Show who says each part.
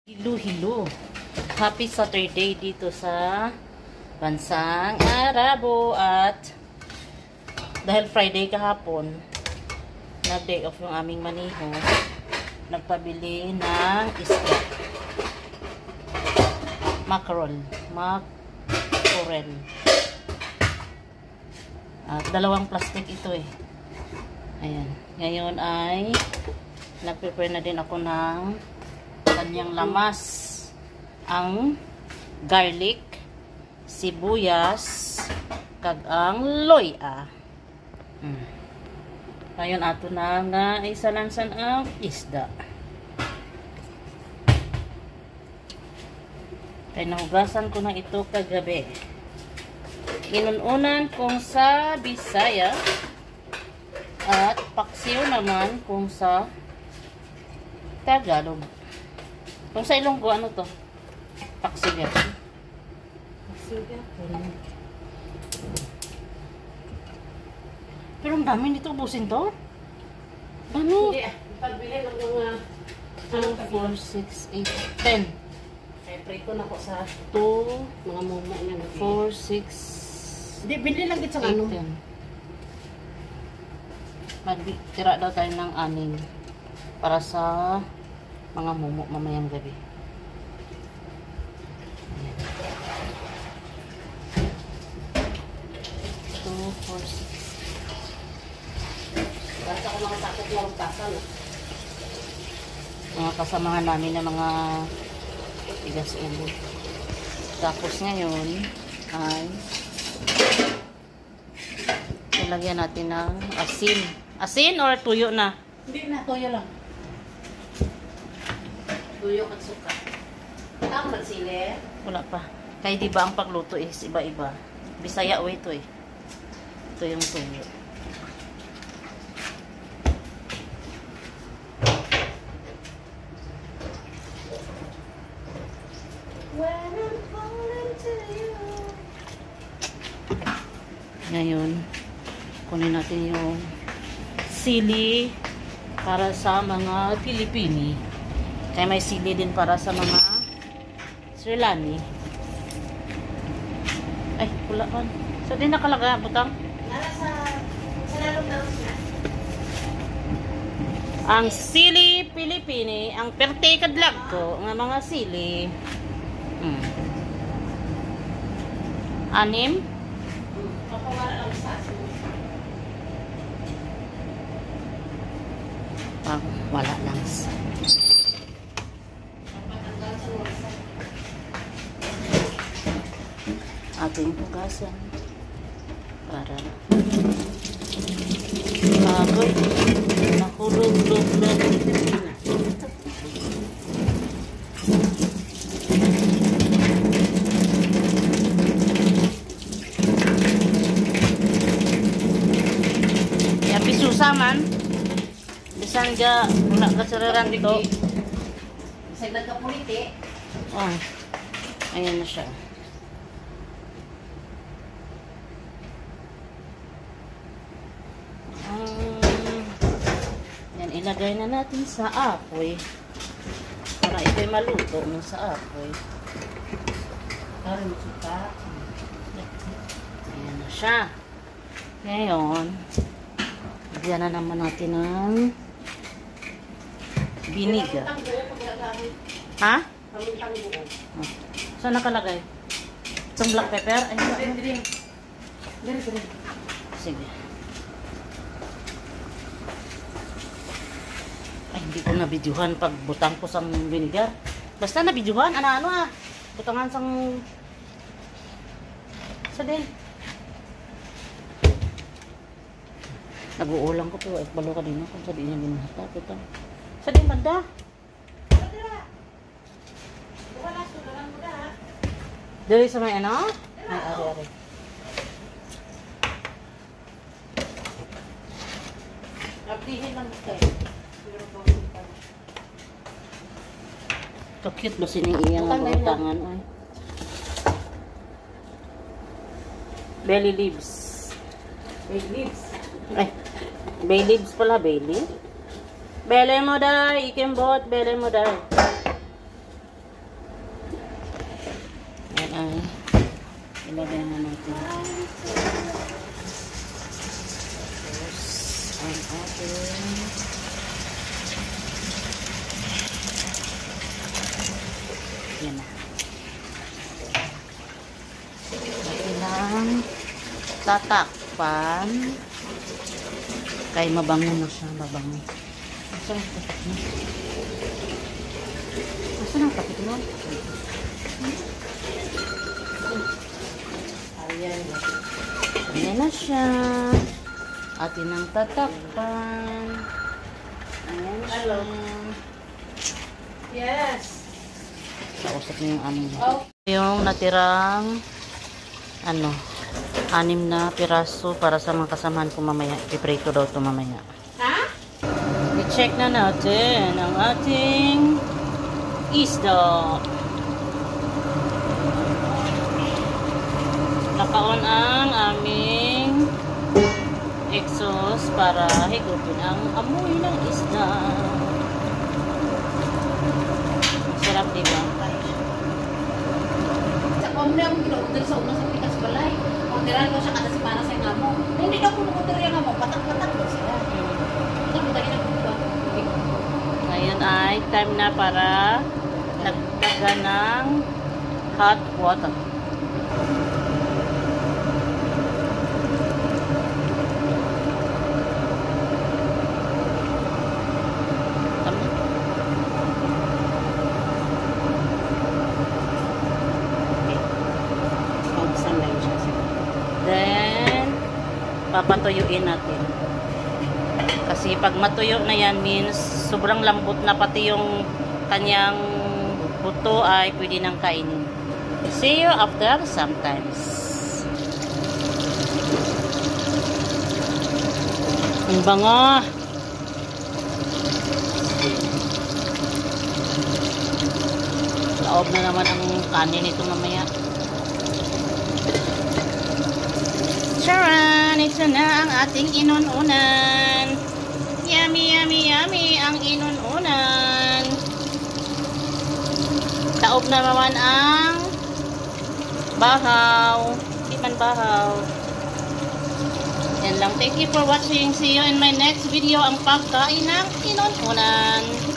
Speaker 1: Hilo-hilo. Happy Saturday dito sa bansang Arabo at dahil Friday kahapon, nag-day off yung aming maniho, nagpabili ng isda. Mackerel. At dalawang plastic ito eh. Ayan. Ngayon ay nag-prepare na din ako ng kanyang lamas, ang garlic, sibuyas, kag ang loya. Ngayon ato na nga isalansan ang isda. Kaya nahugasan ko na ito kagabi. Inununan kung sa Bisaya at paksiw naman kung sa Tagalog. Kung sa Ilonggo, ano to? Paksiw. Pero ang dami nito, ubusin to? Dami.
Speaker 2: Hindi, pagbili ng mga
Speaker 1: 2, 4, 6, 8, 10.
Speaker 2: Kaya pray ko na ko sa
Speaker 1: 2,
Speaker 2: mga mumo na
Speaker 1: 4, 6,
Speaker 2: Hindi, bili lang ito sa
Speaker 1: 8,
Speaker 2: ano.
Speaker 1: 10. Magtira daw tayo ng 6 para sa mga mumo mamayang gabi. Ayan. 2, 4, 6.
Speaker 2: Basta ko mga sakot na utasan.
Speaker 1: Mga kasamahan namin na mga tigas ulo. Tapos ngayon ay ilagyan natin ng asin. Asin or tuyo na?
Speaker 2: Hindi na, toyo lang. Tuyo at suka. Ang magsili.
Speaker 1: Wala pa. Kaya di ba ang pagluto is iba-iba. Bisaya o ito eh. Ito yung tuyo. Ngayon, kunin natin yung sili para sa mga Pilipini. Kaya may sili din para sa mga Sri Lani. Ay, pula kan. So, din nakalaga, butang?
Speaker 2: Nara sa lalong na siya.
Speaker 1: Ang sili Pilipini, ang perte kadlag ko, nga mga sili. Anim?
Speaker 2: Ako wala lang sa asin.
Speaker 1: Wala lang.
Speaker 2: Patanggal sa wasa.
Speaker 1: Ating hugasan para bagoy nahulog-log-log. Ya pisusa man bisan ga wala ka sararan dito.
Speaker 2: Bisag nagkapuliti.
Speaker 1: Oh, ayan na siya. Yan, ilagay na natin sa apoy para ito'y maluto ng sa apoy.
Speaker 2: Karon suka.
Speaker 1: Ayan na siya. Ngayon, lagyan na naman natin ng vinegar. Ha?
Speaker 2: Pamintang buo.
Speaker 1: Saan nakalagay? Itong black pepper? Ay,
Speaker 2: Dire.
Speaker 1: sige. Ay, hindi ko nabidyuhan pag butang ko sang vinegar. Basta nabidyuhan, ano ah. Butangan sang... Sa din. Nag-uulang ko pero at balo ka din ako. Sa din niya ginahata. Butang. Sa din, banda. Dali sa may ano? May ari-ari.
Speaker 2: Abdihin lang ito.
Speaker 1: Kakit ba sining iyang butangan? Ay. Belly leaves.
Speaker 2: Bay leaves.
Speaker 1: Ay, bay leaves pala, bay leaf. Bele mo day, ikimbot, bele mo day. Ilagay na natin. Tapos, ang ating yan na. Atin lang tatakpan. Kaya mabango na siya. Mabango. Saan ang takip mo? Saan ang takip mo?
Speaker 2: Ayan.
Speaker 1: Ayan na siya. Atin ang tatakpan. Ayan siya.
Speaker 2: Yes.
Speaker 1: Kausap na yung amo.
Speaker 2: Oh.
Speaker 1: Yung natirang 6 na piraso para sa mga kasamahan ko mamaya. Iprito daw ito mamaya.
Speaker 2: Ha?
Speaker 1: I-check na natin ang ating isda. Naka-on ang aming exhaust para higupin ang amoy ng isda. Sarap, diba?
Speaker 2: Sa komre akong kilo-order sa una sa Pitas Balay. Orderan ko siya kada si para sa nga mo. Hindi daw ko order yung nga mo. Patak-patak ko sila. Hindi ko tayo nagbuka.
Speaker 1: Ngayon ay time na para dagdagan ng hot water. Then, papatuyuin natin. Kasi pag matuyo na yan means sobrang lambot na pati yung kanyang buto ay pwede nang kainin. See you after sometimes. Ang bango. Laob na naman ang kanin nito mamaya. Charan! Ito na ang ating inununan. Yummy, yummy, yummy ang inununan. Taob na naman ang bahaw. Hindi man bahaw. Yan lang. Thank you for watching. See you in my next video. Ang pagkain ng inununan.